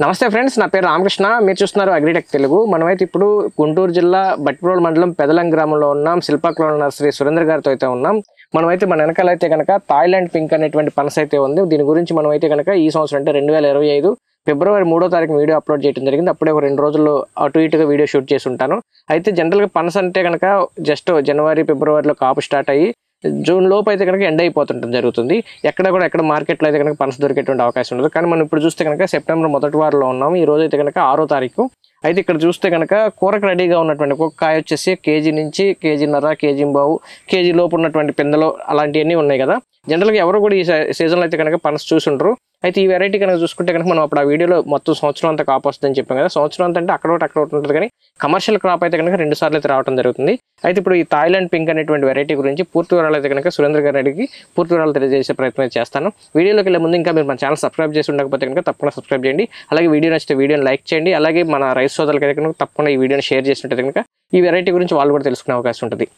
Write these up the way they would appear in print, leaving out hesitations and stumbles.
నమస్తే ఫ్రెండ్స్, నా పేరు రామకృష్ణ. మీరు చూస్తున్నారు అగ్రిటెక్ తెలుగు. మనమైతే ఇప్పుడు గుంటూరు జిల్లా బట్టిప్రోలు మండలం పెదలం గ్రామంలో ఉన్నాం. శిల్పక్లోన నర్సరీ సురేంద్ర గారితో అయితే ఉన్నాం. మనమైతే మన వెనకాల అయితే కనుక థాయిలాండ్ పింక్ అనేటువంటి పనస అయితే ఉంది. దీని గురించి మనమైతే కనుక ఈ సంవత్సరం అంటే 2025 ఫిబ్రవరి 3వ తారీఖు వీడియో అప్లోడ్ చేయడం జరిగింది. అప్పుడే ఒక 2 రోజుల్లో అటు ఇటుగా వీడియో షూట్ చేసి ఉంటాను. అయితే జనరల్గా పనస అంటే కనుక జస్ట్ జనవరి ఫిబ్రవరిలో కాపు స్టార్ట్ అయ్యి జూన్ లోపు అయితే కనుక ఎండ్ అయిపోతుంటుంది జరుగుతుంది. ఎక్కడ మార్కెట్లో అయితే కనుక పనస దొరికేటువంటి అవకాశం ఉండదు. కానీ మనం ఇప్పుడు చూస్తే కనుక సెప్టెంబర్ మొదటి వారంలో ఉన్నాము. ఈ రోజు అయితే కనుక 6వ తారీఖు. అయితే ఇక్కడ చూస్తే కనుక కూరకు రెడీగా ఉన్నటువంటి ఒక్కొక్క కాయ వచ్చేసి కేజీ నుంచి కేజీన్నర, కేజీ బావు, కేజీ లోపు ఉన్నటువంటి పిందెలు అలాంటివన్నీ ఉన్నాయి కదా. జనరల్గా ఎవరు కూడా ఈ సీజన్లో అయితే కనుక పనస చూసుంటారు. అయితే ఈ వెరైటీ కనుక చూసుకుంటే కనుక మనం అప్పుడు ఆ వీడియోలో మొత్తం సంవత్సరం అంతా కాపు వస్తుందని చెప్పాం కదా. సంవత్సరం అంతా అంటే అక్కడ ఉంటుంది, కానీ కమర్షియల్ క్రాప్ అయితే కనుక 2 సార్లు అయితే రావడం జరుగుతుంది. అయితే ఇప్పుడు ఈ థాయిలాండ్ పింక్ అనేటువంటి వెరైటీ గురించి పూర్తి వివరాలు అయితే కనుక సురేంద్ర గారి అడిగి పూర్తి వివరాలు తెలియజేసే ప్రయత్నం చేస్తాను. వీడియోలోకి వెళ్ళే ముందు ఇంకా మీరు మన ఛానల్ సబ్స్క్రైబ్ చేసి ఉండకపోతే కనుక తప్పకుండా సబ్స్క్రైబ్ చేయండి. అలాగే వీడియో నచ్చితే వీడియోని లైక్ చేయండి. అలాగే మన రైతు సోదరులకి అయితే కనుక తప్పకుండా ఈ వీడియోని షేర్ చేసినట్టు కనుక ఈ వెరైటీ గురించి వాళ్ళు కూడా తెలుసుకునే అవకాశం ఉంటుంది.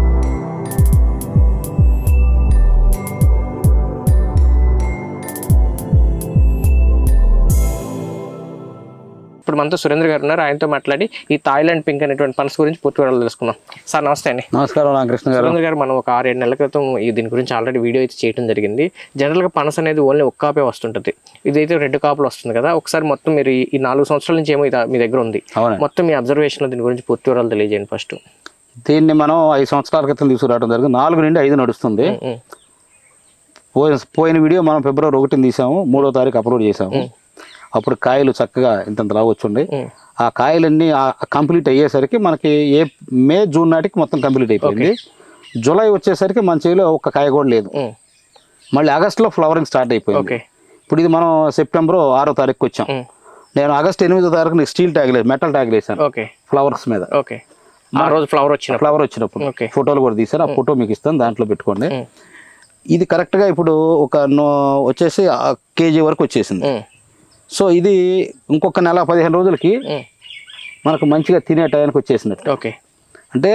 ఇప్పుడు మనతో సురేంద్ర గారు ఉన్నారు. ఆయనతో మాట్లాడి ఈ థాయిలాండ్ పింక్ అనేటువంటి పనస గురించి పూర్తి వివరాలు తెలుసుకుందాం. సార్ నమస్తే అండి. నమస్కారం రామకృష్ణ గారు. సురేంద్ర గారు, మనం ఒక 6-7 నెలల క్రితం దీని గురించి ఆల్రెడీ వీడియో అయితే చేయడం జరిగింది. జనరల్గా పనస అనేది ఓన్లీ ఒక్క కాపే వస్తుంటుంది. ఇదైతే 2 కాపులు వస్తుంది కదా. ఒకసారి మొత్తం మీరు ఈ 4 సంవత్సరాల నుంచి ఏమో మీ దగ్గర ఉంది, మొత్తం మీ అబ్జర్వేషన్లో దీని గురించి పూర్తి వివరాలు తెలియజేయండి. ఫస్ట్ దీన్ని మనం 5 సంవత్సరాల క్రితం తీసుకురావడం జరిగింది. 4 నుండి 5 నడుస్తుంది. పోయిన వీడియో మనం ఫిబ్రవరి 1 తీసాము, 3వ తారీఖు అప్లోడ్ చేసాము. అప్పుడు కాయలు చక్కగా ఇంతంతలా వచ్చుండే. ఆ కాయలన్నీ కంప్లీట్ అయ్యేసరికి మనకి మే జూన్ నాటికి మొత్తం కంప్లీట్ అయిపోయింది. జూలై వచ్చేసరికి మన చేతిలో ఒక్క కాయ కూడా లేదు. మళ్ళీ ఆగస్టులో ఫ్లవరింగ్ స్టార్ట్ అయిపోయింది. ఇప్పుడు ఇది మనం సెప్టెంబర్ 6వ తారీఖుకి వచ్చాం. నేను ఆగస్టు 8వ తారీఖు స్టీల్ ట్యాగ్ లేదు, మెటల్ ట్యాగ్ వేసాను ఫ్లవర్స్ మీద. ఫ్లవర్ వచ్చినప్పుడు ఫోటోలు కూడా తీసాను. ఆ ఫోటో మీకు ఇస్తాను, దాంట్లో పెట్టుకోండి. ఇది కరెక్ట్గా ఇప్పుడు ఒక వచ్చేసి కేజీ వరకు వచ్చేసింది. సో ఇది ఇంకొక నెల 15 రోజులకి మనకు మంచిగా తినే టైంకి వచ్చేసినట్టు. అంటే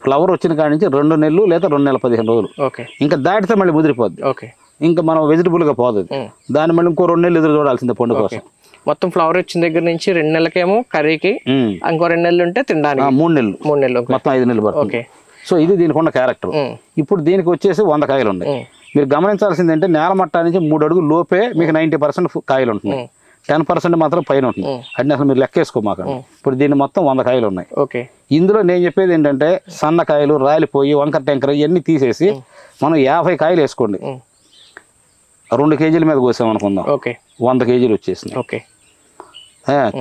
ఫ్లవర్ వచ్చిన కాడి నుంచి 2 నెలలు లేదా 2 నెలల 15 రోజులు. ఇంకా దాటితే మళ్ళీ ముదిరిపోద్ది. ఇంకా మనం వెజిటబుల్గా పోదు. దాన్ని మళ్ళీ ఇంకో 2 నెలలు ఎదురు చూడాల్సిందే పండు కోసం. మొత్తం ఫ్లవర్ వచ్చిన దగ్గర నుంచి 2 నెలలకేమో కర్రీకి, ఇంకో 2 నెలలు ఉంటే తినడానికి 3 నెలలు, మొత్తం 5 నెలలు పడుతుంది. సో ఇది దీనికి ఉన్న క్యారెక్టర్. ఇప్పుడు దీనికి వచ్చేసి 100 కాయలు ఉన్నాయి. మీరు గమనించాల్సింది అంటే నేల మట్టా నుంచి 3 అడుగులు లోపే మీకు 90% కాయలు ఉంటున్నాయి. 10% మాత్రం పైన ఉంటుంది. అంటే అసలు మీరు లెక్కేసుకోమాకండి. ఇప్పుడు దీన్ని మొత్తం 100 కాయలు ఉన్నాయి. ఇందులో నేను చెప్పేది ఏంటంటే సన్న కాయలు రాలిపోయి వంకర టెంకర ఇవన్నీ తీసేసి మనం 50 కాయలు వేసుకోండి. 2 కేజీల మీద కోసామనుకుందాం, 100 కేజీలు వచ్చేసింది.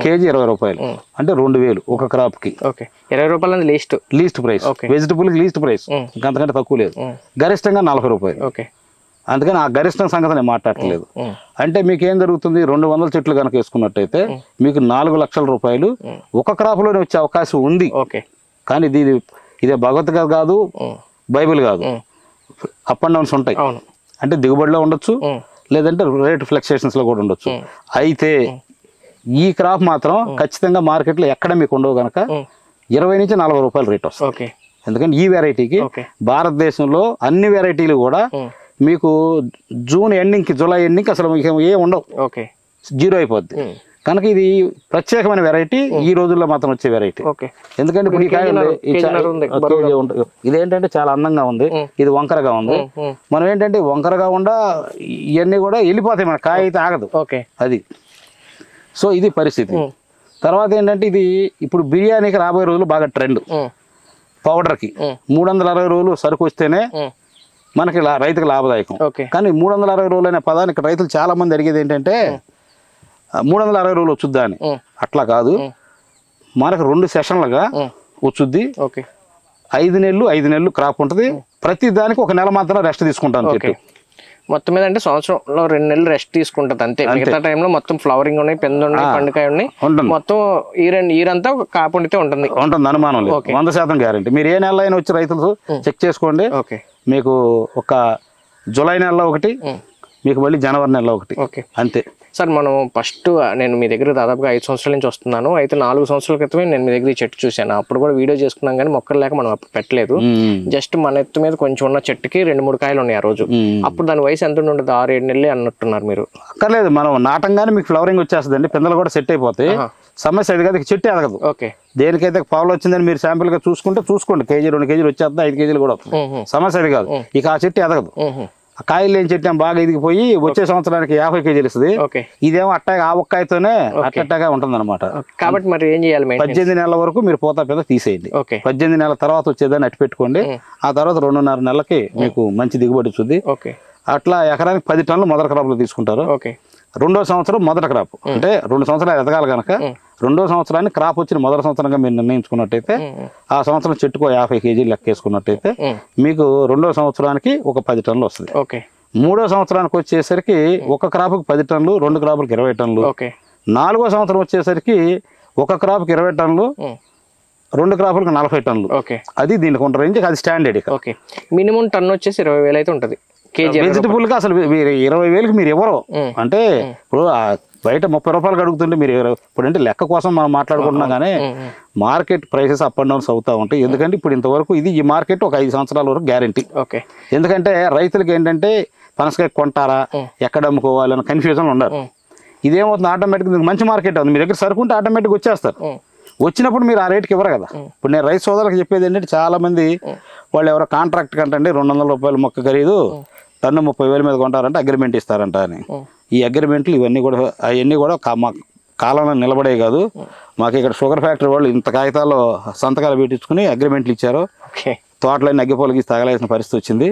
కేజీ 20 రూపాయలు అంటే 2000 ఒక క్రాప్ కి. 20 రూపాయలు లీస్ట్ ప్రైస్. వెజిటబుల్ కి లీస్ట్ ప్రైస్, అంతకంటే తక్కువ లేదు. గరిష్టంగా 40 రూపాయలు. అందుకని ఆ గరిష్టం సంగతి నేను మాట్లాడలేదు. అంటే మీకు ఏం జరుగుతుంది, 200 చెట్లు కనుక వేసుకున్నట్టయితే మీకు 4 లక్షల రూపాయలు ఒక క్రాప్ లోనే వచ్చే అవకాశం ఉంది. కానీ ఇదే భగవద్గీత కాదు, బైబిల్ కాదు. అప్ అండ్ డౌన్స్ ఉంటాయి. అంటే దిగుబడిలో ఉండొచ్చు, లేదంటే రేట్ ఫ్లక్చుయేషన్స్ లో కూడా ఉండొచ్చు. అయితే ఈ క్రాప్ మాత్రం ఖచ్చితంగా మార్కెట్లో ఎక్కడ మీకు ఉండవు కనుక 20 నుంచి 40 రూపాయలు రేట్ వస్తుంది. ఎందుకంటే ఈ వెరైటీకి భారతదేశంలో అన్ని వెరైటీలు కూడా మీకు జూన్ ఎండింగ్ కి, జూలై ఎండింగ్ కి అసలు ఏ ఉండవు, జీరో అయిపోద్ది. కనుక ఇది ప్రత్యేకమైన వెరైటీ, ఈ రోజుల్లో మాత్రం వచ్చే వెరైటీ. ఎందుకంటే ఇప్పుడు ఈ కాయ ఇదేంటంటే చాలా అందంగా ఉంది, ఇది వంకరగా ఉంది. మనం ఏంటంటే వంకరగా ఉండా ఇవన్నీ కూడా వెళ్ళిపోతాయి, మన కాయ అయితే ఆగదు. అది సో ఇది పరిస్థితి. తర్వాత ఏంటంటే ఇది ఇప్పుడు బిర్యానీకి రాబోయే రోజులు బాగా ట్రెండ్. పౌడర్కి 360 రోజులు సరుకు వస్తేనే మనకి రైతుకు లాభదాయకం. కానీ 360 రోజులు అనే పదానికి రైతులు చాలా మంది అడిగేది ఏంటంటే 360 రోజులు వచ్చుద్దా అని. అట్లా కాదు, మనకు 2 సెషన్లుగా వచ్చుద్ది. 5 నెలలు క్రాప్ ఉంటుంది. ప్రతి దానికి 1 నెల మాత్రం రెస్ట్ తీసుకుంటాను చెట్టు. మొత్తం మీద అంటే సంవత్సరంలో 2 నెలలు రెస్ట్ తీసుకుంటది అంతే. మిగతా టైంలో మొత్తం ఫ్లవరింగ్ ఉన్నాయి, పెందు ఉన్నాయి, పండుకాయ ఉన్నాయి, మొత్తం ఈరంతా కాపుండితే ఉంటుంది. అనుమానం లేదు, 100% గ్యారెంటీ. మీరు ఏ నెల అయినా వచ్చి రైతులు చెక్ చేసుకోండి. మీకు ఒక జూలై నెలలో ఒకటి, మీకు మళ్ళీ జనవరి నెలలో ఒకటి, అంతే. సార్ మనం ఫస్ట్ నేను మీ దగ్గర దాదాపుగా 5 సంవత్సరాల నుంచి వస్తున్నాను. అయితే 4 సంవత్సరాల క్రితమే నేను మీ దగ్గర ఈ చెట్టు చూశాను. అప్పుడు కూడా వీడియో చేసుకున్నాం కానీ మొక్కలు లేక మనం అప్పుడు పెట్టలేదు. జస్ట్ మన ఎత్తు మీద కొంచెం ఉన్న చెట్టుకి 2-3 కాయలు ఉన్నాయి ఆ రోజు. అప్పుడు దాని వయసు ఎంత ఉండదు? 6-7 నెలలే అన్నట్టున్నారు మీరు. అక్కర్లేదు, మనం నాటంగానే మీకు ఫ్లవరింగ్ వచ్చేస్తుందండి, పిందెలు కూడా సెట్ అయిపోతాయి. సమస్య అది కదా, చెట్టు ఎదగదు. ఓకే, దేనికైతే పావులు వచ్చిందని మీరు శాంపుల్ గా చూసుకోండి, కేజీ 2 కేజీలు వచ్చేస్తుంది, 5 కేజీలు కూడా వస్తుంది. సమస్య అది కాదు. ఇక ఆ చెట్టు ఎదగదు. ఆ కాయలు లేని చెట్టు బాగా ఎదిగిపోయి వచ్చే సంవత్సరానికి 50 కేజీలు ఇస్తుంది. ఇదేమో అట్టాగా ఆ ఒక్కాయతోనే అట్టగా ఉంటుంది అనమాట. కాబట్టి మరి ఏం చేయాలి? 18 నెలల వరకు మీరు పూత పింద తీసేయండి. 18 నెలల తర్వాత వచ్చేదాన్ని అట్టి పెట్టుకోండి. ఆ తర్వాత 2.5 నెలలకి మీకు మంచి దిగుబడి వస్తుంది. అట్లా ఎకరానికి 10 టన్నులు మొదటి క్రాప్లు తీసుకుంటారు. రెండో సంవత్సరం మొదటి క్రాప్ అంటే 2 సంవత్సరాలు ఎదగాలి కనుక రెండో సంవత్సరాన్ని క్రాప్ వచ్చిన మొదటి సంవత్సరంగా మీరు నిర్ణయించుకున్నట్టయితే ఆ సంవత్సరం చెట్టుకో 50 కేజీలు లెక్కేసుకున్నట్టయితే మీకు రెండో సంవత్సరానికి ఒక 10 టన్నులు వస్తుంది. మూడో సంవత్సరానికి వచ్చేసరికి ఒక క్రాప్కి 10 టన్నులు, 2 క్రాపులకు 20 టన్నులు. నాలుగో సంవత్సరం వచ్చేసరికి ఒక క్రాప్కి 20 టన్నులు, 2 క్రాపులకు 40 టన్నులు. అది దీనికి ఉన్న రేంజ్, అది స్టాండర్డ్. మినిమం టన్ను వచ్చేసి 20,000 అయితే ఉంటుంది. వెజిటబుల్ గా అసలు 20,000కి మీరు ఎవరు అంటే ఇప్పుడు బయట 30 రూపాయలు అడుగుతుంటే మీరు ఇప్పుడు అంటే లెక్క కోసం మనం మాట్లాడుకుంటున్నాం కానీ market prices up and downs అవుతా ఉంటాయి. ఎందుకంటే ఇప్పుడు ఇంతవరకు ఈ మార్కెట్ ఒక 5 సంవత్సరాల వరకు గ్యారంటీ. ఎందుకంటే రైతులకి ఏంటంటే పనసకాయ కొంటారా, ఎక్కడ అమ్ముకోవాలి అని కన్ఫ్యూజన్ ఉండరు. ఇదేమవుతుంది, ఆటోమేటిక్ మంచి మార్కెట్ ఉంది, మీ దగ్గర సరుకుంటే ఆటోమేటిక్ వచ్చేస్తారు. వచ్చినప్పుడు మీరు ఆ రేట్కి ఇవ్వరు కదా. ఇప్పుడు నేను రైతు సోదరులకు చెప్పేది ఏంటంటే చాలా మంది వాళ్ళు ఎవరో కాంట్రాక్ట్ కంటే 200 రూపాయలు మొక్క ఖరీదు టన్ను 30,000 మీద కొంటారంటే అగ్రిమెంట్ ఇస్తారంట అని. ఈ అగ్రిమెంట్లు అవన్నీ కూడా కాలంలో నిలబడే కాదు. మాకు ఇక్కడ షుగర్ ఫ్యాక్టరీ వాళ్ళు ఇంత కాగితాల్లో సంతకాలు పెట్టించుకుని అగ్రిమెంట్లు ఇచ్చారు. తోటలన్నీ అగ్గిపోలకి తగలాల్సిన పరిస్థితి వచ్చింది.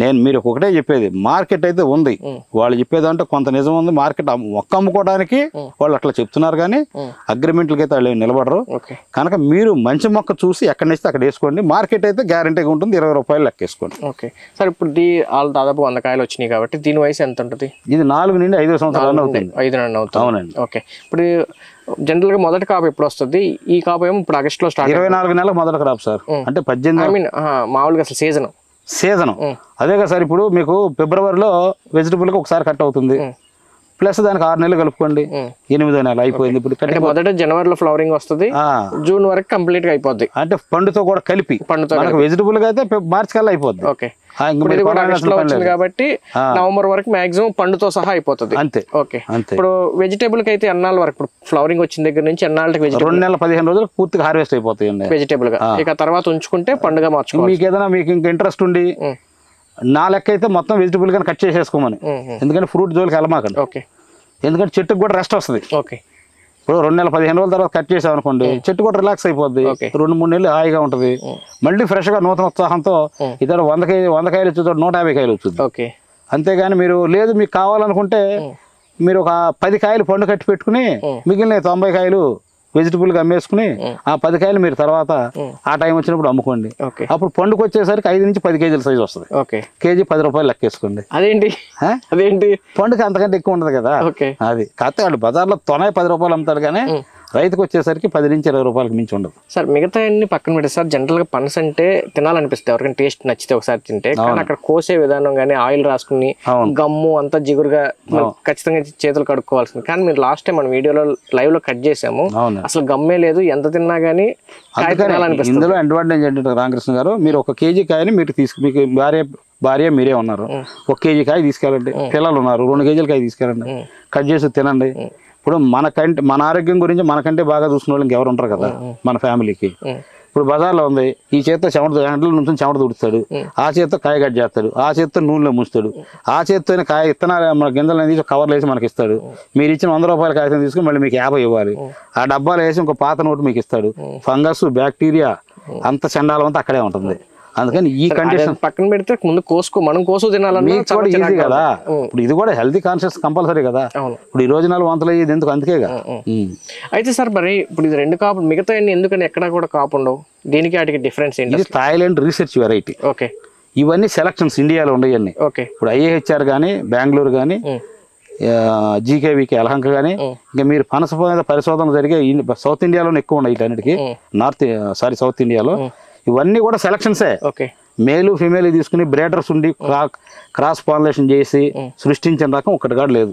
నేను మీరు ఒకటే చెప్పేది, మార్కెట్ అయితే ఉంది, వాళ్ళు చెప్పేదంటే కొంత నిజం ఉంది. మార్కెట్ మొక్క అమ్ముకోవడానికి వాళ్ళు అట్లా చెప్తున్నారు కానీ అగ్రిమెంట్లకి అయితే వాళ్ళు నిలబడరు. కనుక మీరు మంచి మొక్క చూసి ఎక్కడి నుంచి అక్కడ వేసుకోండి. మార్కెట్ అయితే గ్యారంటీగా ఉంటుంది, 20 రూపాయలు లెక్కేసుకోండి. సార్ ఇప్పుడు వాళ్ళు దాదాపు 100 కాయలు వచ్చినాయి కాబట్టి దీని వయసు ఎంత ఉంటుంది? ఇది 4 నుండి 5 సంవత్సరాలు అవుతుంది. 5 అవుతుంది. అవునండి. ఇప్పుడు జనరల్ గా మొదటి కాపు ఎప్పుడు వస్తుంది? ఈ కాపు ఏమో ఇప్పుడు ఆగస్ట్ లో స్టార్ట్. 24 నెలలకు మొదటి క్రాప్ సార్. అంటే 18 మామూలుగా అసలు సీజన్ అదే కదా సార్. ఇప్పుడు మీకు ఫిబ్రవరిలో వెజిటబుల్ కి ఒకసారి కట్ అవుతుంది, ప్లస్ దానికి 6 నెలలు కలుపుకోండి, 8వ నెల అయిపోయింది. ఇప్పుడు మొదట జనవరిలో ఫ్లవరింగ్ వస్తుంది, జూన్ వరకు కంప్లీట్ గా అయిపోద్ది. అంటే పండుతో కూడా కలిపి వెజిటబుల్ గా అయితే మార్చి కల్లా అయిపోద్ది. కాబట్టి నవంబర్ వరకు మాక్సిమం పండుతో సహా అయిపోతుంది. అంతే. ఇప్పుడు వెజిటేబుల్ కి అయితే ఎన్నాళ్ళ వరకు? ఇప్పుడు ఫ్లవరింగ్ వచ్చిన దగ్గర నుంచి ఎన్నాళ్ళకి? 2 నెలల 15 రోజులకు పూర్తిగా హార్వెస్ట్ అయిపోతాయి వెజిటేబుల్ గా. ఇక తర్వాత ఉంచుకుంటే పండుగ మార్చుకోవాలి. మీకు ఏదైనా మీకు ఇంకా ఇంట్రెస్ట్ ఉండి నా లెక్క అయితే మొత్తం వెజిటబుల్ గా కట్ చేసేసుకోమని. ఎందుకంటే ఫ్రూట్ జోలికి వెళ్ళమాకండి. ఎందుకంటే చెట్టుకు కూడా రెస్ట్ వస్తుంది. ఇప్పుడు 2 నెలల 15 రోజుల తర్వాత కట్ చేసాం అనుకోండి, చెట్టు కూడా రిలాక్స్ అయిపోద్ది. 2-3 నెలలు హాయిగా ఉంటది. మళ్ళీ ఫ్రెష్ గా నూతన ఉత్సాహంతో ఇతర 100 కాయలు వచ్చి 150 కాయలు వచ్చింది. అంతేగాని మీరు లేదు మీకు కావాలనుకుంటే మీరు ఒక 10 కాయలు పండు కట్టి పెట్టుకుని మిగిలిన 90 కాయలు వెజిటబుల్ గా అమ్మేసుకుని ఆ 10 కాయలు మీరు తర్వాత ఆ టైం వచ్చినప్పుడు అమ్ముకోండి. అప్పుడు పండుకు వచ్చేసరికి 5 నుంచి 10 కేజీల సైజు వస్తుంది. కేజీ 10 రూపాయలు లెక్కేసుకోండి. అదేంటి పండుగ అంతకంటే ఎక్కువ ఉండదు కదా. అది కాకపోతే వాళ్ళు బజార్లో తొనే 10 రూపాయలు అమ్ముతాడు కానీ రైతుకు వచ్చేసరికి 10 నుంచి 20 రూపాయలకు మించి ఉండదు. సార్ మిగతా అన్ని పక్కన పెట్టి సార్, జనరల్ గా పనస అంటే తినాలనిపిస్తుంది ఎవరికైనా, టేస్ట్ నచ్చితే ఒకసారి తింటే. కానీ అక్కడ కోసే విధానం కానీ ఆయిల్ రాసుకుని గమ్ము అంతా జిగురుగా ఖచ్చితంగా చేతులు కడుక్కోవాల్సింది. కానీ మీరు లాస్ట్ టైం మన వీడియోలో లైవ్ లో కట్ చేసాము, అసలు గమ్మే లేదు, ఎంత తిన్నా గానీ ఇందులో అడ్వాంటేజ్ ఏంటంటే రామకృష్ణ గారు, మీరు 1 కేజీ కాయని మీరు మీకు భార్య మీరే ఉన్నారు, 1 కేజీ కాయ తీసుకెళ్ళండి, పిల్లలు ఉన్నారు 2 కేజీల కాయ తీసుకెళ్ళండి, కట్ చేసి తినండి. ఇప్పుడు మన ఆరోగ్యం గురించి మనకంటే బాగా చూసుకునే వాళ్ళు ఇంకెవరు ఉంటారు కదా మన ఫ్యామిలీకి. ఇప్పుడు బజార్లో ఉంది, ఈ చేత్తో గంటల నుంచి చెమట తుడుస్తాడు, ఆ చేత్తో కాయ కట్ చేస్తాడు, ఆ చేత్తో నూనెలో ముంచుతాడు, ఆ చేత్తోనే కాయ ఇత్తనాలు మన గింజలు తీసి కవర్లు వేసి మనకి ఇస్తాడు. మీరు ఇచ్చిన 100 రూపాయల కాయని తీసుకుని మళ్ళీ మీకు 50 ఇవ్వాలి. ఆ డబ్బాలు వేసి ఇంకో పాత నోటు మీకు ఇస్తాడు. ఫంగస్ బ్యాక్టీరియా అంత చండాలం అంతా అక్కడే ఉంటుంది. అందుకని ఈ కండిషన్ పక్కన పెడితే ముందు మనం కోసు తినాలన్నా ఈజీ కదా. ఇప్పుడు ఇది కూడా హెల్తీ కాన్షియస్ కంపల్సరీ కదా. ఇప్పుడు ఈ రోజు 4 వంతులు అయ్యేది ఎందుకు, అందుకేగా. అయితే సార్ మరి ఇప్పుడు ఇది 2 కాపులు, మిగతా ఎందుకని ఎక్కడ కూడా కాపు ఉండవు, దీనికి వాటికి డిఫరెన్స్ ఏంటి? ఇది థాయిలాండ్ రీసెర్చ్ వెరైటీ. ఇవన్నీ సెలక్షన్స్ ఇండియాలో ఉండేవన్నీ. ఇప్పుడు IAHR కానీ, బెంగళూరు కానీ, GKVకి యలహంక కానీ, ఇంకా మీరు పనస మీద పరిశోధన జరిగే సౌత్ ఇండియాలోనే ఎక్కువ ఉన్నాయి. వీటన్నిటికి సౌత్ ఇండియాలో ఇవన్నీ కూడా సెలక్షన్సే. మేలు ఫిమేల్ తీసుకుని బ్రేడర్స్ ఉండి క్రాస్ పాలినేషన్ చేసి సృష్టించిన రకం ఒకటి కాదు లేదు.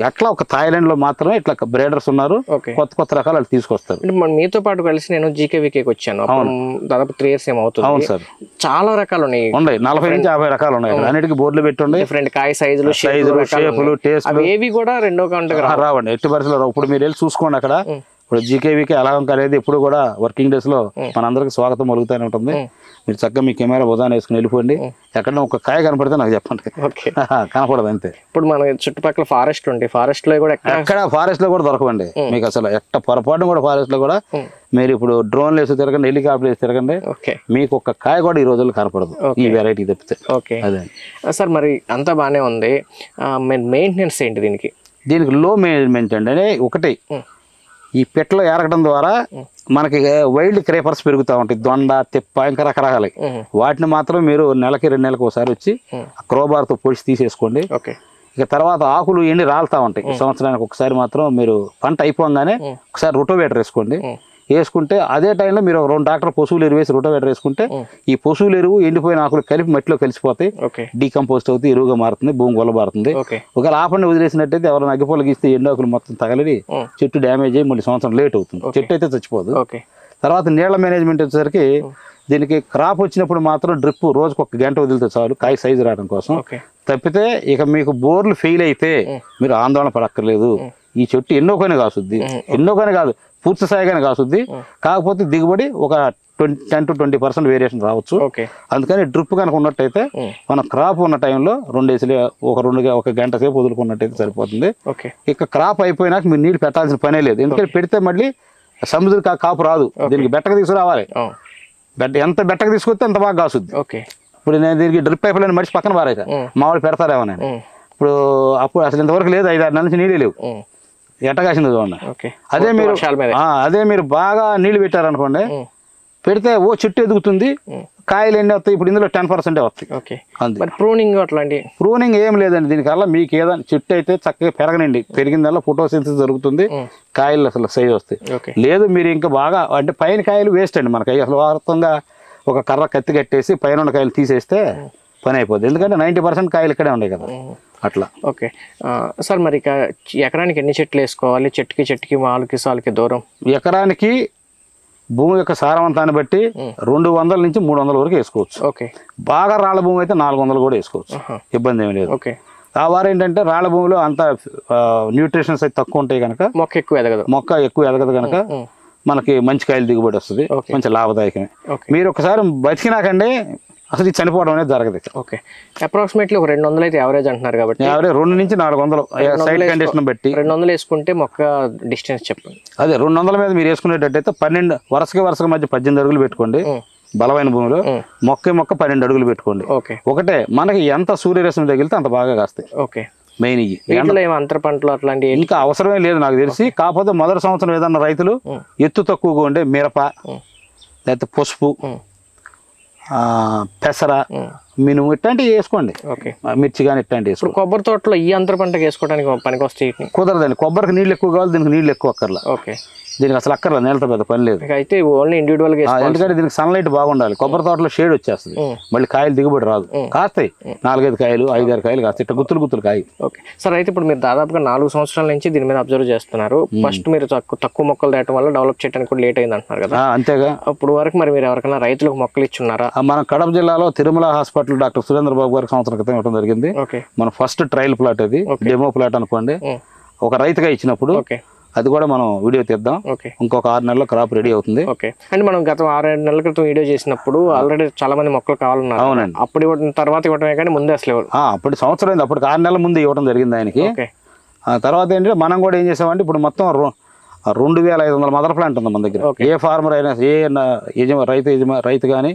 ఎట్లా ఒక థాయిలాండ్ లో మాత్రమే ఇట్లా బ్రేడర్స్ ఉన్నారు, కొత్త కొత్త రకాలు వాళ్ళు తీసుకొస్తారు. మీతో పాటు కలిసి నేను జీకేవికేకి వచ్చాను, దాదాపు 3 years ఏమవుతుంది. అవును సార్, చాలా రకాలు ఉన్నాయి, 40 నుంచి 50 రకాలు ఉన్నాయి. అన్నిటికీ బోర్డులు పెట్టుండే, డిఫరెంట్ కాయ సైజులు, షేపులు, టేస్ట్ ఏవి కూడా రెండో కాంటకి రావండి. ఎట్టి పరిస్థితుల్లో ఇప్పుడు మీరు వెళ్ళి చూసుకోండి అక్కడ. ఇప్పుడు జీకేవికి అలహంక అనేది ఎప్పుడు కూడా వర్కింగ్ డేస్ లో మనందరికి స్వాగతం మలుగుతూనే ఉంటుంది. మీరు చక్కగా మీ కెమెరా బుధాన్ని వేసుకుని వెళ్ళిపోండి. ఎక్కడైనా ఒక కాయ కనపడితే నాకు చెప్పండి. కనపడదు అంతే. ఇప్పుడు మన చుట్టుపక్కల ఫారెస్ట్ ఉంటాయి, ఫారెస్ట్ లో కూడా ఎక్కడ ఫారెస్ట్ లో కూడా దొరకవండి మీకు అసలు. ఎట్ట పొరపాటు కూడా ఫారెస్ట్ లో కూడా మీరు ఇప్పుడు డ్రోన్లు వేసి తిరగండి, హెలికాప్టర్ వేసి తిరగండి, మీకు ఒక కాయ కూడా ఈ రోజుల్లో కనపడదు ఈ వెరైటీ తప్పితే. అదే సార్, మరి అంతా బాగానే ఉంది, మెయింటెనెన్స్ ఏంటి దీనికి? దీనికి లో మేనేజ్మెంట్ అండి. ఒకటి, ఈ పెట్లో ఏరగడం ద్వారా మనకి వైల్డ్ క్రేపర్స్ పెరుగుతూ ఉంటాయి, దొండ, తిప్ప, ఇంకా రకరకాలు. వాటిని మాత్రం మీరు నెలకి 2 నెలలకు ఒకసారి వచ్చి క్రోబార్తో పొడిచి తీసేసుకోండి. ఇక తర్వాత ఆకులు ఎండి రాలుతూ ఉంటాయి. సంవత్సరానికి ఒకసారి మాత్రం మీరు పంట అయిపోగానే ఒకసారి రొటోవేటర్ వేసుకోండి. వేసుకుంటే అదే టైంలో మీరు 2 ట్రాక్టర్ పశువులు ఎరువు వేసి రొటోవేటర్ వేసుకుంటే ఈ పశువులు ఎరువు ఎండిపోయిన ఆకులు కలిపి మట్టిలో కలిసిపోతాయి, డీకంపోస్ట్ అవుతుంది, ఎరువుగా మారుతుంది, భూమి గొల్లబారుతుంది. ఒకవేళ ఆపండి వదిలేసినట్టయితే ఎవరైనా అగ్గిపోలు గీస్తే ఎండు ఆకులు మొత్తం తగలి చెట్టు డ్యామేజ్ అయ్యి మళ్ళీ సంవత్సరం లేట్ అవుతుంది. చెట్టు అయితే చచ్చిపోదు. తర్వాత నీళ్ల మేనేజ్మెంట్ వచ్చేసరికి దీనికి క్రాప్ వచ్చినప్పుడు మాత్రం డ్రిప్ రోజుకు 1 గంట వదిలితే చాలు కాయ సైజు రావడం కోసం. తప్పితే ఇక మీకు బోర్లు ఫెయిల్ అయితే మీరు ఆందోళన పడక్కర్లేదు. ఈ చెట్టు ఎన్నో కానీ కాసుద్ది, ఎన్నో కానీ కాదు పూర్తి స్థాయిగానే కాసుద్ది. కాకపోతే దిగుబడి ఒక 10 to 20% వేరియేషన్ రావచ్చు. అందుకని డ్రిప్ కనుక ఉన్నట్టయితే మన క్రాప్ ఉన్న టైంలో 2 వేసులు ఒక గంట సేపు వదులుకున్నట్టయితే సరిపోతుంది. ఇక క్రాప్ అయిపోయినాక మీరు నీళ్ళు పెట్టాల్సిన పనే లేదు. ఎందుకంటే పెడితే మళ్ళీ సముద్ర కాపు రాదు, దీనికి బెట్టకు తీసుకురావాలి. ఎంత బెట్టకు తీసుకొస్తే అంత బాగా కాసుద్ది. ఇప్పుడు నేను దీనికి డ్రిప్ పైప్ లైన్ మడిచి పక్కన పారేసా, మామూలు పెడతారేమో నేను. ఇప్పుడు అప్పుడు అసలు ఇంతవరకు లేదు, 5-6 నెలల నుంచి నీళ్ళే లేవు, ఎట్ట కాసింది చూడండి. అదే మీరు బాగా నీళ్లు పెట్టారనుకోండి, పెడితే ఓ చెట్టు ఎదుగుతుంది, కాయలు ఎన్ని వస్తాయి, ఇప్పుడు ఇందులో 10% వస్తాయి. ప్రూనింగ్ ఏం లేదండి దీనికల్లా. మీకు ఏదైనా చెట్టు అయితే చక్కగా పెరగనండి, పెరిగిందల్లా ఫోటోసింథసిస్ జరుగుతుంది, కాయలు అసలు సైజ్ వస్తాయి. లేదు మీరు ఇంకా బాగా అంటే పైన కాయలు వేస్ట్ అండి మనకి. అసలు వాస్తవంగా ఒక కర్ర కత్తి కట్టేసి పైన ఉన్న కాయలు తీసేస్తే పని అయిపోద్ది. ఎందుకంటే 90% కాయలు ఇక్కడే ఉన్నాయి కదా అట్లా. సార్, మరి ఎకరానికి ఎన్ని చెట్లు వేసుకోవాలి? చెట్టుకి మాలుకి సాలుకి దూరం ఎకరానికి భూమి యొక్క సారవంతాన్ని బట్టి 200 నుంచి 300 వరకు వేసుకోవచ్చు. బాగా రాళ్ల భూమి అయితే 400 కూడా వేసుకోవచ్చు, ఇబ్బంది ఏమి లేదు. ఆ వారు ఏంటంటే రాళ్ల భూమిలో అంత న్యూట్రిషన్స్ అయితే తక్కువ ఉంటాయి కనుక మొక్క ఎక్కువ ఎదగదు కనుక మనకి మంచి కాయలు దిగుబడి వస్తుంది, మంచి లాభదాయకమే. మీరు ఒకసారి బతికినాకండి అసలు ఇది చనిపోవడం అనేది జరగదు. అప్రాక్సిమేట్లీ ఒక 200 అయితే యావరేజ్ అంటున్నారు కాబట్టి 2 నుంచి 400 సైడ్ కండిషన్ బట్టి 200 వేసుకుంటే మొక్క డిస్టెన్స్ చెప్పండి. అదే 200 మీద మీరు వేసుకునేటట్టయితే 12 వరుసగా మధ్య 18 అడుగులు పెట్టుకోండి. బలమైన భూమిలో మొక్క 12 అడుగులు పెట్టుకోండి. ఒకటే మనకి ఎంత సూర్యరశ్మి తగిలితే అంత బాగా కాస్తాయి. మెయిన్ అంతర పంటలు అట్లాంటివి ఇంకా అవసరమే లేదు నాకు తెలిసి. కాకపోతే మొదటి సంవత్సరం ఏదన్నా రైతులు ఎత్తు తక్కువగా ఉండే మిరప, లేకపోతే పసుపు, పెసర, మినుము ఇట్లాంటివి వేసుకోండి. మిర్చి కానీ ఇట్లాంటివి వేసుకోండి. కొబ్బరి తోటలో ఈ అంతర పంటకి వేసుకోవడానికి పనికి వస్తాయి? కుదరదండి, కొబ్బరికి నీళ్ళు ఎక్కువ కావాలి, దీనికి నీళ్ళు ఎక్కువ అక్కర్లా. దీనికి అసలు అక్కర్లేదు, నేలతో పెద్ద పని లేదు. అయితే ఓన్లీ ఇండివిడువల్ గా, ఎందుకంటే దీనికి సన్లైట్ బాగుండాలి. కొబ్బరి తోటలో షేడ్ వచ్చేస్తుంది, మళ్ళీ కాయలు దిగుబడి రాదు. కాస్తాయి 4-5 కాయలు, 5-6 కాయలు కాస్తాయి, ఇట్లా గుత్తులు కాయ. సార్, అయితే ఇప్పుడు మీరు దాదాపుగా 4 సంవత్సరాల నుంచి దీని మీద అబ్జర్వ్ చేస్తున్నారు. ఫస్ట్ మీరు తక్కువ మొక్కలు తేయడం వల్ల డెవలప్ చేయడానికి కూడా లేట్ అయింది అంటున్నారు కదా. అంతేగా. అప్పుడు వరకు మరి మీరు ఎవరికైనా రైతులకు మొక్కలు ఇచ్చున్నారా? మన కడప జిల్లాలో తిరుమల హాస్పిటల్ డాక్టర్ సురేంద్ర బాబు గారికి సంవత్సరం క్రితం ఇవ్వడం జరిగింది. మన ఫస్ట్ ట్రయల్ ప్లాట్, అది డెమో ప్లాట్ అనుకోండి. ఒక రైతుగా ఇచ్చినప్పుడు అది కూడా మనం వీడియో తీద్దాం. ఇంకొక 6 నెలల్లో క్రాప్ రెడీ అవుతుంది. అంటే మనం గత 6-7 నెలల క్రితం వీడియో చేసినప్పుడు ఆల్రెడీ చాలా మంది మొక్కలు కావాలన్నారు. అవునండి. అప్పుడు ఇవ్వడం తర్వాత ఇవ్వడమే కానీ ముందే అసలు అప్పుడు సంవత్సరం అయింది, అప్పుడు 6 నెలల ముందు ఇవ్వడం జరిగింది ఆయనకి. తర్వాత ఏంటంటే మనం కూడా ఏం చేసామంటే ఇప్పుడు మొత్తం 2500 మదర్ ప్లాంట్ ఉంది మన దగ్గర. ఏ ఫార్మర్ అయినా, ఏ రైతు కానీ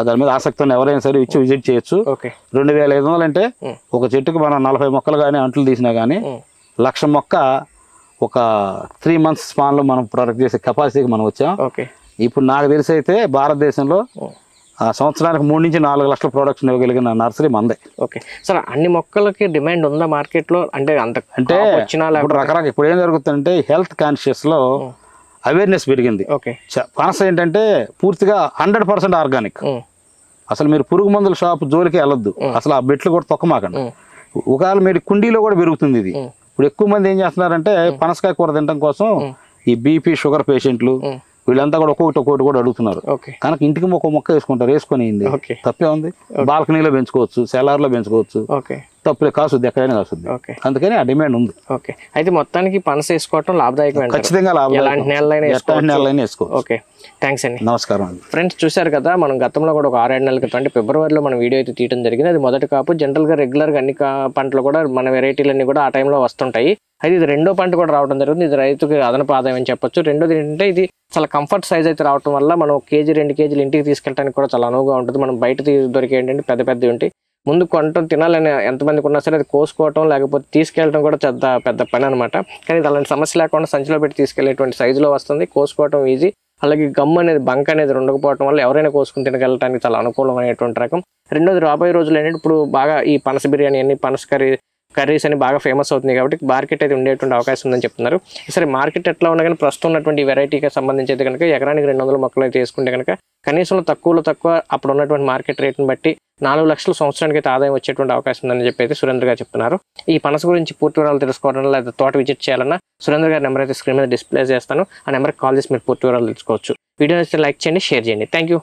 దాని మీద ఆసక్తి ఉన్న ఎవరైనా సరే ఇచ్చి విజిట్ చేయొచ్చు. 2500 అంటే ఒక చెట్టుకు మనం 40 మొక్కలు కానీ అంట్లు తీసినా కానీ 1,00,000 మొక్క ఒక 3 months స్పాన్లో మనం ప్రొడక్ట్ చేసే కెపాసిటీకి మనం వచ్చాం. ఇప్పుడు నాకు తెలిసి అయితే భారతదేశంలో సంవత్సరానికి 3 నుంచి 4 లక్షల ప్రొడక్షన్ ఇవ్వగలిగిన నర్సరీ మందే. సార్, అన్ని మొక్కలకి డిమాండ్ ఉందా మార్కెట్ లో? అంటే రకరకాల ఇప్పుడు ఏం జరుగుతుందంటే హెల్త్ కాన్షియస్ లో అవేర్నెస్ పెరిగింది. పనస ఏంటంటే పూర్తిగా 100% ఆర్గానిక్. అసలు మీరు పురుగు మందుల షాప్ జోలికి వెళ్ళొద్దు, అసలు ఆ బెట్లు కూడా తొక్కమాకండి. ఒకవేళ మీరు కుండీలో కూడా పెరుగుతుంది ఇది. ఇప్పుడు ఎక్కువ మంది ఏం చేస్తున్నారంటే పనసకాయ కూర తినడం కోసం ఈ బీపీ షుగర్ పేషెంట్లు వీళ్ళంతా కూడా ఒక్కొక్కటి కూడా అడుగుతున్నారు. కనుక ఇంటికి ఒక మొక్క వేసుకుంటారు, వేసుకొని తప్పే ఉంది. బాల్కనీలో పెంచుకోవచ్చు, సెలార్లో పెంచుకోవచ్చు, తప్పులే, కాసుద్ది, ఎక్కడైనా కాసుద్ది. అందుకని ఆ డిమాండ్ ఉంది. అయితే మొత్తానికి పనస వేసుకోవటం లాభదాయకం, ఖచ్చితంగా లాభదాయకం. ఓకే, థ్యాంక్స్ అండి. నమస్కారం అండి. ఫ్రెండ్స్ చూశారు కదా, మనం గతంలో కూడా ఒక 6-7 నెలల క్రితం అంటే ఫిబ్రవరిలో మనం వీడియో అయితే తీయడం జరిగింది. అది మొదటి కాపు. జనరల్గా రెగ్యులర్గా అన్ని పంటలు కూడా మన వెరైటీలన్నీ కూడా ఆ టైంలో వస్తుంటాయి. అయితే ఇది రెండో పంట కూడా రావడం జరుగుతుంది. ఇది రైతుకి అదనపు ఆదాయం అని చెప్పొచ్చు. రెండోది ఏంటంటే ఇది చాలా కంఫర్ట్ సైజ్ అయితే రావడం వల్ల మనం 1 కేజీ 2 కేజీలు ఇంటికి తీసుకెళ్ళడానికి కూడా చాలా అనువుగా ఉంటుంది. మనం బయట దొరికే ఏంటంటే పెద్ద పెద్దవి ఉంటాయి. ముందు కొనటం తినాలని ఎంతమందికి ఉన్నా సరే అది కోసుకోవటం లేకపోతే తీసుకెళ్ళటం కూడా పెద్ద పని అనమాట. కానీ ఇది అలాంటి సమస్య లేకుండా సంచిలో పెట్టి తీసుకెళ్లేటువంటి సైజులో వస్తుంది. కోసుకోవటం ఈజీ. అలాగే గమ్ అనేది, బంక్ అనేది ఉండకపోవడం వల్ల ఎవరైనా కోసుకుని తినగలటానికి చాలా అనుకూలమైనటువంటి రకం. రెండోది రాబోయే రోజులు ఏంటంటే ఇప్పుడు బాగా ఈ పనస బిర్యానీ అన్ని, పనస కర్రీస్ అని బాగా ఫేమస్ అవుతుంది కాబట్టి మార్కెట్ అయితే ఉండేటువంటి అవకాశం ఉందని చెప్తున్నారు. సరే మార్కెట్ ఎట్లా ఉన్నా కానీ ప్రస్తుతం ఉన్నటువంటి వెరైటీకి సంబంధించి అయితే కనుక ఎకరానికి 200 మొక్కలు అయితే వేసుకుంటే కనుక కనీసం తక్కువ అప్పుడు ఉన్నటువంటి మార్కెట్ రేట్ని బట్టి 4 లక్షల సంవత్సరానికి అయితే ఆదాయం వచ్చేటువంటి అవకాశం ఉందని చెప్పి అయితే సురేంద్ర గారు చెప్తున్నారు. ఈ పనస గురించి పూర్తి వివరాలు తెలుసుకోవాలన్నా లేదా తోట విజిట్ చేయాలన్నా సురేంద్ర గారి నెంబర్ అయితే స్క్రీన్ మీద డిస్ప్లే చేస్తాను. ఆ నెంబర్కి కాల్ చేసి మీరు పూర్తి వివరాలు తెలుసుకోవచ్చు. వీడియో నచ్చితే లైక్ చేయండి, షేర్ చేయండి. Thank you.